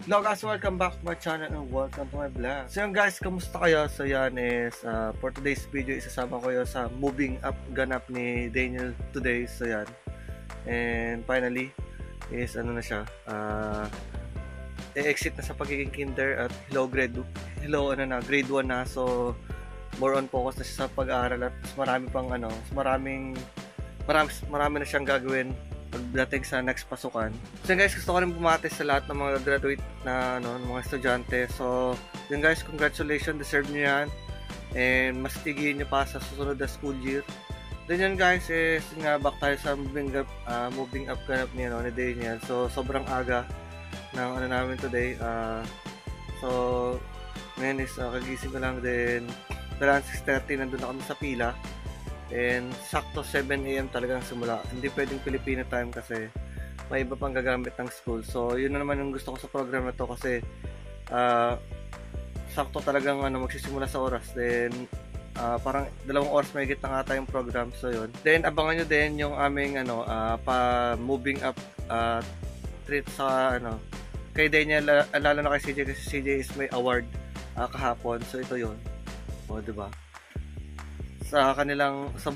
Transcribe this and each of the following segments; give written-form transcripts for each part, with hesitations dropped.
Hello guys, welcome back to my channel and welcome to my vlog. So yun guys, kamusta kayo? So yan is, for today's video, isasama ko yun sa moving up ganap ni Daniel today. So yan. And finally, is ano na siya, e-exit na sa pagiging kinder at grade 1 na. So more on focus na siya sa pag-aaral at marami pang marami na siyang gagawin pagdating sa next pasukan. So guys, gusto ko rin bumati sa lahat ng mga graduate na mga estudyante. So yun guys, congratulations, deserve nyo yan. And mas tigihin nyo pa sa susunod na school year. Then yun guys, is nga back tayo sa moving up ganap ni Daniel. So sobrang aga ng namin today. So ngayon is kagising ko lang din. Dalaan 6:30 nandun na kami sa pila. And sakto 7 AM talagang simula. Hindi pwedeng Filipino time kasi may iba pang gagamit ng school. So yun na naman yung gusto ko sa program na to kasi sakto talagang magsisimula sa oras. Then parang 2 oras may git na nga tayong program. So yun. Then abangan nyo din yung aming pa moving up treat sa kay Daniel, lalo na kay CJ kasi CJ is may award kahapon. So ito yun. O diba? Sa kanilang sa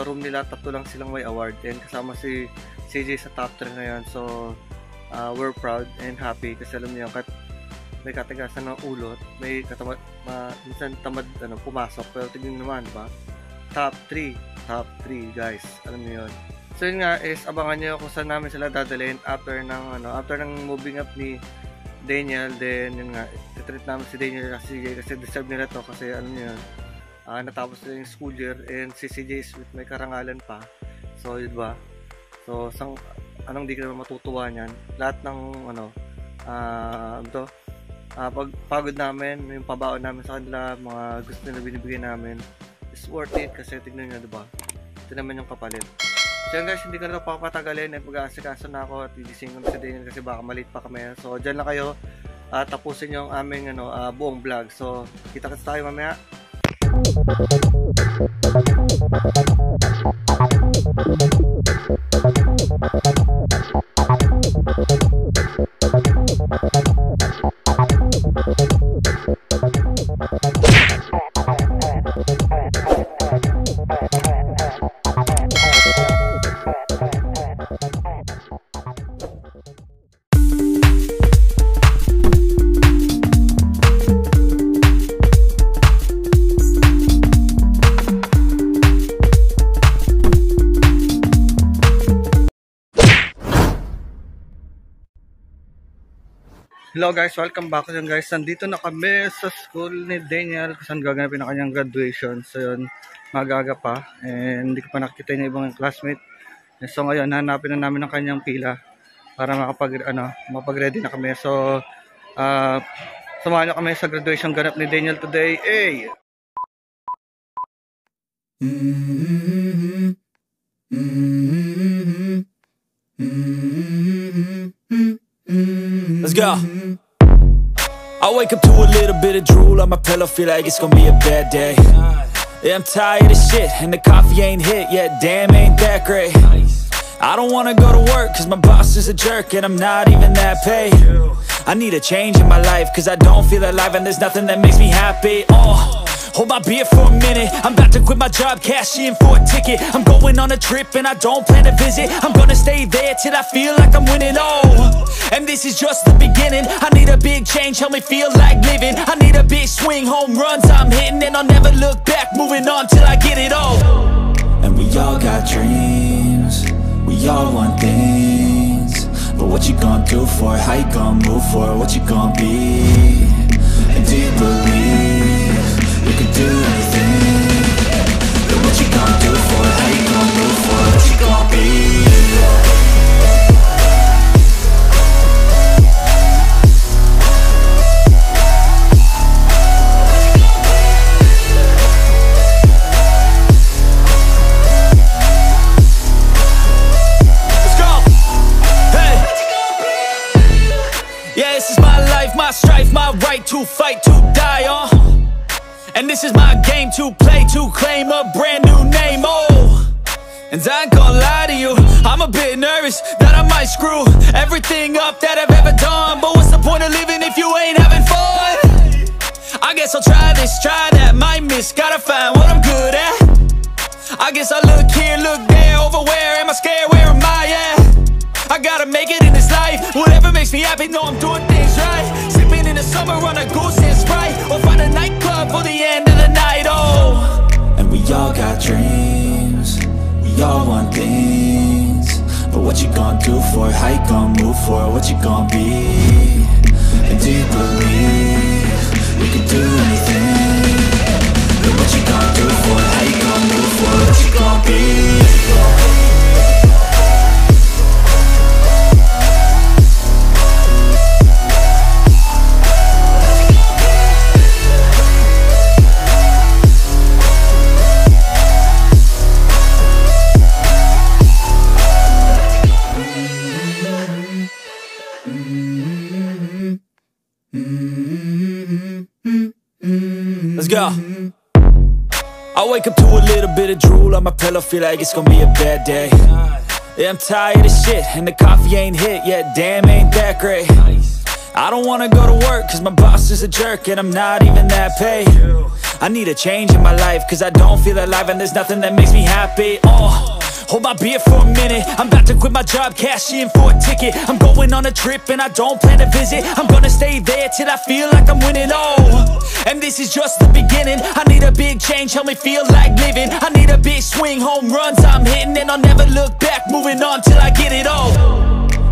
room nila, 3 lang silang may award, and kasama si CJ sa top 3 na yan. So we're proud and happy kasi alam niyo kahit may katigasan ng ulot, may minsan tamad pumasok, pero tingnan naman ba, top 3 guys, alam niyo yun. So yun nga is abangan niyo kung saan namin sila dadalhin after ng moving up ni Daniel. Then yun nga, i-treat namin si Daniel at CJ kasi deserve nila to kasi alam niyo yun, natapos na yung school year, and si CJ is with may karangalan pa. So yun ba, so anong di ka naman matutuwa niyan, lahat ng pagpagod namin, yung pabaon namin sa kanila, mga gusto nila binibigay namin is worth it kasi tignan nyo, diba, ito naman yung kapalit. So yun guys, hindi ko na ito papatagalin, ay pag-aasikaso na ako at igising ko na si Daniel kasi baka malate pa kami. So dyan lang kayo, tapusin nyo ang aming buong vlog. So kita-kits tayo mamaya. Hello guys, welcome back again guys. Nandito na kami sa school ni Daniel kung saan gaganapin ang kanyang graduation. So yun, magaga pa and hindi ko pa nakita yung ibang classmate. So ngayon, hanapin na namin ang kanyang pila para mapag-ready na kami. So samahan nyo kami sa graduation ganap ni Daniel today. Hey! Let's go. I wake up to a little bit of drool on my pillow, feel like it's gonna be a bad day. Yeah, I'm tired of shit, and the coffee ain't hit yet, damn, ain't that great. I don't wanna go to work, cause my boss is a jerk, and I'm not even that paid. I need a change in my life, cause I don't feel alive, and there's nothing that makes me happy. Hold my beer for a minute, I'm about to quit my job, cash in for a ticket. I'm going on a trip and I don't plan to visit. I'm gonna stay there till I feel like I'm winning, and this is just the beginning. I need a big change, help me feel like living. I need a big swing, home runs I'm hitting, and I'll never look back, moving on till I get it all. And we all got dreams, we all want things, but what you gonna do for it? How you gonna move for it? What you gonna be? And do you believe you can do anything? But what you gonna do for it? How you gonna move for it? What you gonna be? Let's go! Hey! Yeah, this is my life, my strife, my right to fight, to die on. And this is my game to play, to claim a brand new name, And I ain't gonna lie to you, I'm a bit nervous that I might screw everything up that I've ever done. But what's the point? try that, might miss, gotta find what I'm good at. I guess I look here, look there, over where am I scared, where am I at? I gotta make it in this life, whatever makes me happy, know I'm doing things right. Sipping in the summer on a goose and Sprite, or find a nightclub for the end of the night, oh. And we all got dreams, we all want things, but what you gonna do for it, how you gonna move for it, what you gonna be? And do you believe we can do anything? But what you gonna do for it, how you gonna move for it, what you gonna be? Let's go. I wake up to a little bit of drool on my pillow, feel like it's gonna be a bad day. Yeah, I'm tired of shit, and the coffee ain't hit yet, damn, ain't that great. I don't wanna go to work, cause my boss is a jerk, and I'm not even that paid. I need a change in my life, cause I don't feel alive, and there's nothing that makes me happy. Hold my beer for a minute, I'm about to quit my job, cash in for a ticket. I'm going on a trip and I don't plan to visit. I'm gonna stay there till I feel like I'm winning, and this is just the beginning. I need a big change, help me feel like living. I need a big swing, home runs I'm hitting, and I'll never look back, moving on till I get it all.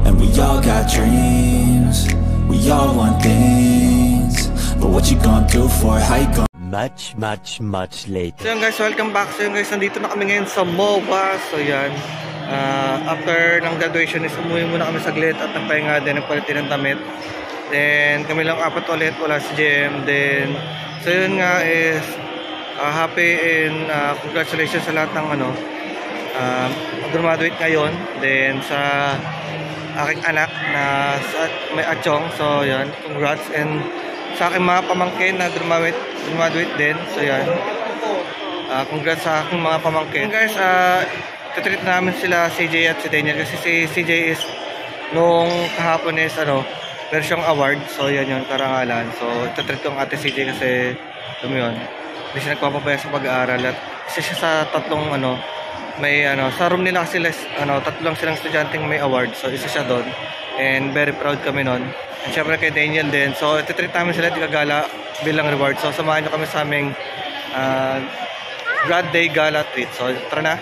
And we all got dreams, we all want things, but what you gonna do for it, how you gonna... Much later. So yun guys, welcome back. So yun guys, nandito na kami ngayon sa MOA. So yan, after ng graduation is umuwi muna kami saglit at nagpahinga din, nagpalitin ng damit. Then kami lang apat ulit, wala si JM. Then so yun nga is happy and congratulations sa lahat ng graduate ngayon. Then sa aking anak na may atchong, so yan, congrats. And sa aking mga pamangkin na graduate din, so yan, congrats sa aking mga pamangkin. Guys, tutreat namin sila CJ at si Daniel, kasi si CJ is nung kahapon is versyong award, so yan yun, karangalan. So tutreat ko ang ate CJ kasi yun, hindi siya nagpapabaya sa pag-aaral, at isa siya sa tatlong may sa room nila kasi tatlong silang estudyanteng may award, so isa siya doon, and very proud kami nun. And syempre kay Daniel din, so iti-treat namin sila at gagala bilang reward. So samahan nyo kami sa aming grad day gala treat. So tara na.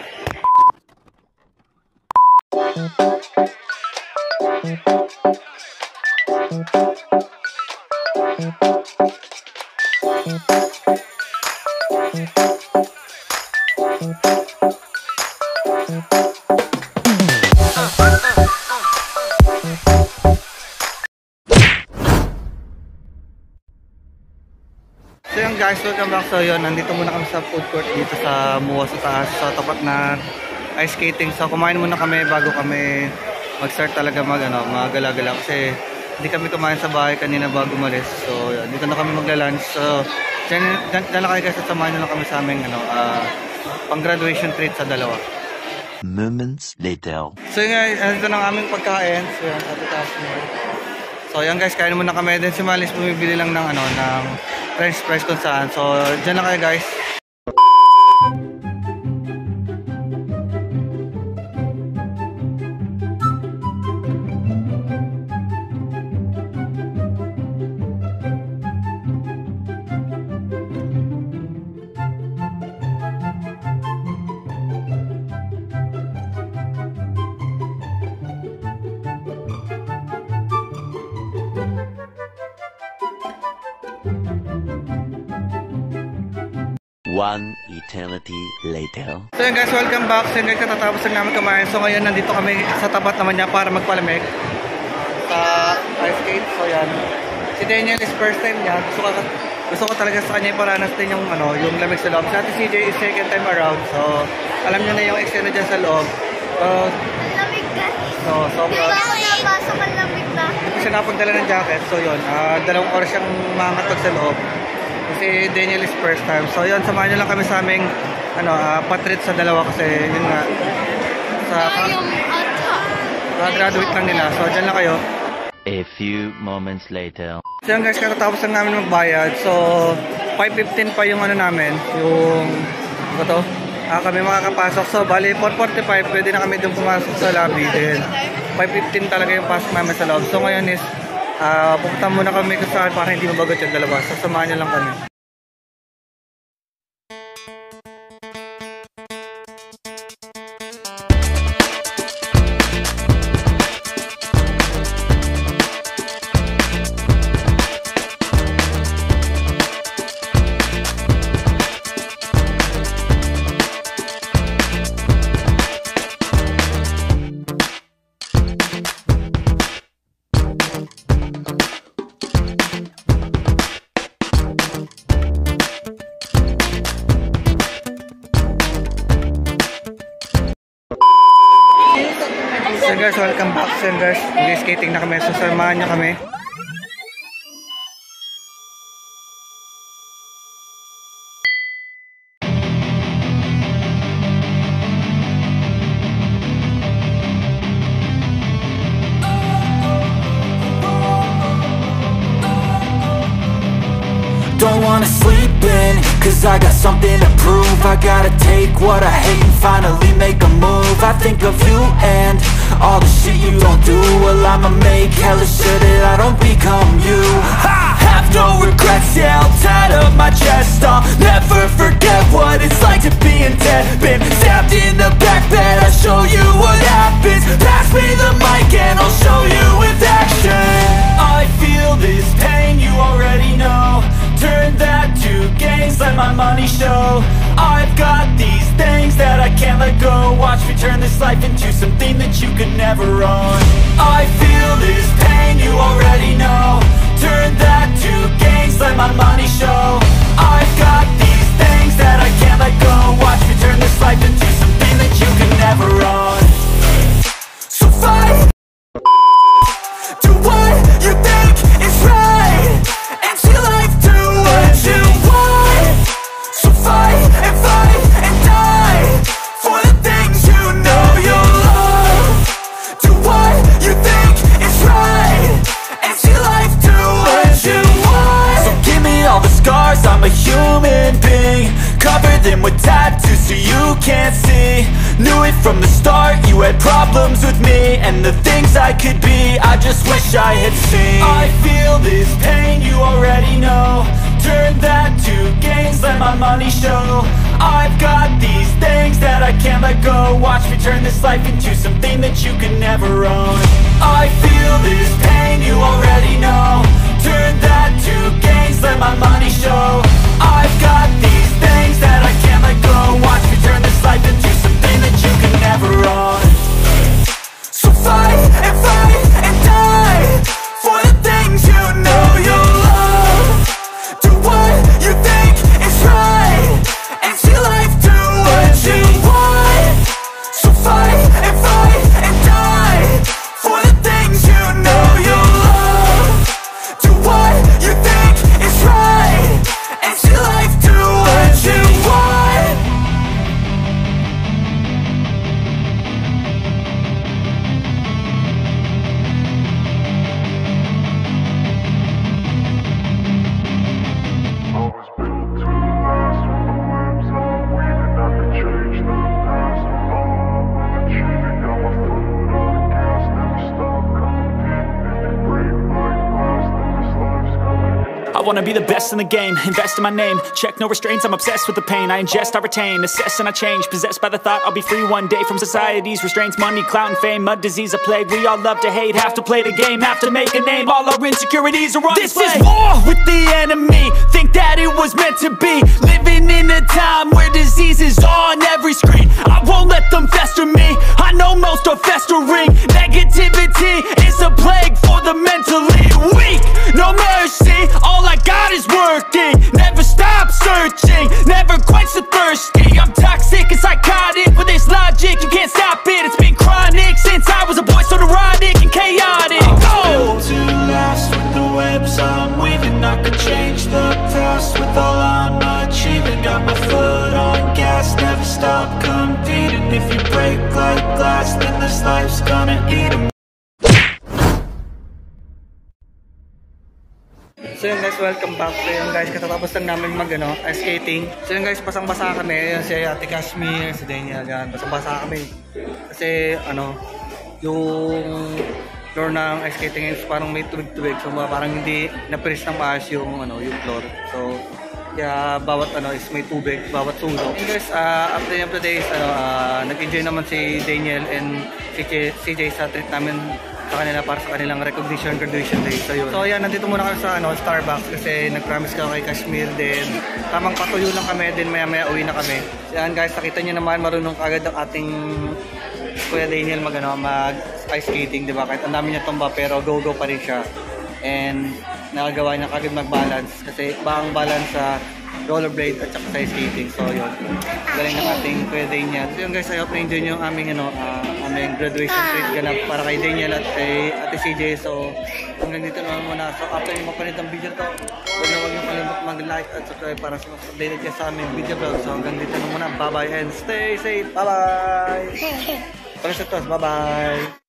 So yun guys, welcome back. So yun, nandito muna kami sa food court dito sa MOA sa taas, sa tapat na ice skating. So kumain muna kami bago kami mag-start talaga magala-gala, kasi hindi kami kumain sa bahay kanina bago umalis. So yun, dito na kami magla-lunch. So dyan na kayo guys, at samahan nyo lang kami sa aming pang graduation treat sa dalawa. Moments later. So yun guys, nandito na ang aming pagkain. So yun, sa taas mo. So yan guys, kain muna kami. Then si Malis bumibili lang ng ng french fries kung saan. So dyan na kayo guys. One eternity later. So yun guys, welcome back. So yun guys, katatapos lang namin kumain. So ngayon nandito kami sa tapat naman niya para magpalamig sa ice skate. So yan, si Daniel is first time niya. Gusto ko talaga sa kanya iparanas din yung yung lamig sa loob. Sa atin CJ is second time around. So alam niya na yung eksena dyan sa loob. Lamig ka? So sobra. Napasok ang lamig na. Hindi siya napagdala ng jacket. So yun, 2 oras siyang mangatag sa loob. Kasi Daniel is first time. So yun, samahan nyo lang kami sa aming patreat sa dalawa, kasi yun nga sa graduate lang nila. So dyan lang kayo. A few moments later. So yun guys, katatapos lang namin magbayad. So 5:15 pa yung ano namin, yung ano to? Kami makakapasok. So, bali 4:45 pwede na kami doon pumasok sa lobby. Then 5:15 talaga yung pasok namin sa loob. So, ngayon is pupunta muna kami kung saan para hindi mabagot yung dalawa. Sasamahan niyo lang kami. So guys, welcome back. So guys, skating na kami. So samahan nyo kami. Don't wanna sleep in, cause I got something to prove. I gotta take what I hate and finally make a move. I think of you and all the shit you don't do. Well, I'ma make hella sure that I don't become you. I have no regrets, yeah, I'll tie up my chest. I'll never forget what it's like to be in debt. Been stabbed in the back bed, I'll show you what happens. Pass me the mic and I'll show you with action. I feel this pain, you already know. Turn that to gains, let my money show. I've got these things that I can't let go. Watch me turn this life into something that you could never own. I feel this pain, you already know. Turn that to gains, let my money show. I've got these things that I can't let go. Watch me turn this life into something that you could never own. So fight, do what you think is right, and see life do what you want. So fight and die for the things you know you love. Do what you think is right, and see life do what you want. So give me all the scars, I'm a human being. Cover them with tattoos so you can't see. Knew it from the start, you had problems with me and the things I could be, I just wish I had seen. I feel this pain, you already know. Turn that to gains, let my money show. I've got these things that I can't let go. Watch me turn this life into something that you could never own. I feel this pain, you already know. Turn that to gains, let my money show. I've got these things that I can't let go. Watch me turn this life into something that you could never own. So fight and die for the things you know you love. Do what you think is right, and see life do what you want. So fight and die for the things you know you love. Do what you think is right, and see life do what you want. I wanna be the best in the game, invest in my name. Check no restraints, I'm obsessed with the pain. I ingest, I retain, assess and I change. Possessed by the thought I'll be free one day from society's restraints. Money, clout and fame, mud, disease, a plague. We all love to hate, have to play the game, have to make a name. All our insecurities are on display. This is war with the enemy, think that it was meant to be. Living in a time where disease is on every screen. I won't let them fester me, I know most are festering. Negativity is a plague for the mentally weak. No mercy, all I got is working. Never stop searching, never quench the thirsty. I'm toxic and psychotic, with this logic you can't stop it. It's been chronic since I was a boy, so neurotic and chaotic. Built to last with the webs I'm weaving. I could change the past with all I'm achieving. Got my foot on gas, never stop competing. If you break like glass, then this life's gonna eat 'em. So yun guys, welcome back. So yun guys, katatapos lang namin mag ice skating. So yun guys, basang-basa kami. Yun si Ate Kashmir, si Daniel, yan. Basang-basa kami. Kasi yung floor ng ice skating is parang may tubig-tubig. So parang hindi na-press ng maayos yung floor. So kaya bawat is may tubig, bawat sulok. And guys, after the end of the days, nag-enjoy naman si Daniel and si CJ sa treat namin sa kanila para sa kanilang recognition graduation day. So yun. So yan, nandito muna kami sa Starbucks kasi nag-promise ka kay Kashmir din. Tamang patuyo lang kami, din maya-maya uwi na kami. So yan guys, nakita nyo naman marunong kagad ang ating Kuya Daniel mag ice skating, di ba? Kahit ang dami niya tumba pero go-go pa rin siya. And nakagawa niya kagad mag-balance kasi bang balance sa rollerblade at saka sa skating. So yun, galing ng ating Kuya Daniel. So yun guys, I hope na-enjoy nyo yung aming aming graduation treat ganap para kay Daniel at kay Ate CJ. So hanggang dito naman muna. So after nyo mapalit ang video to, huwag nyo kalimut mag-like at subscribe para sa mas updated kayo sa aming video vlog. So hanggang dito na muna. Bye bye and stay safe. Bye bye. Para sa tos, bye bye.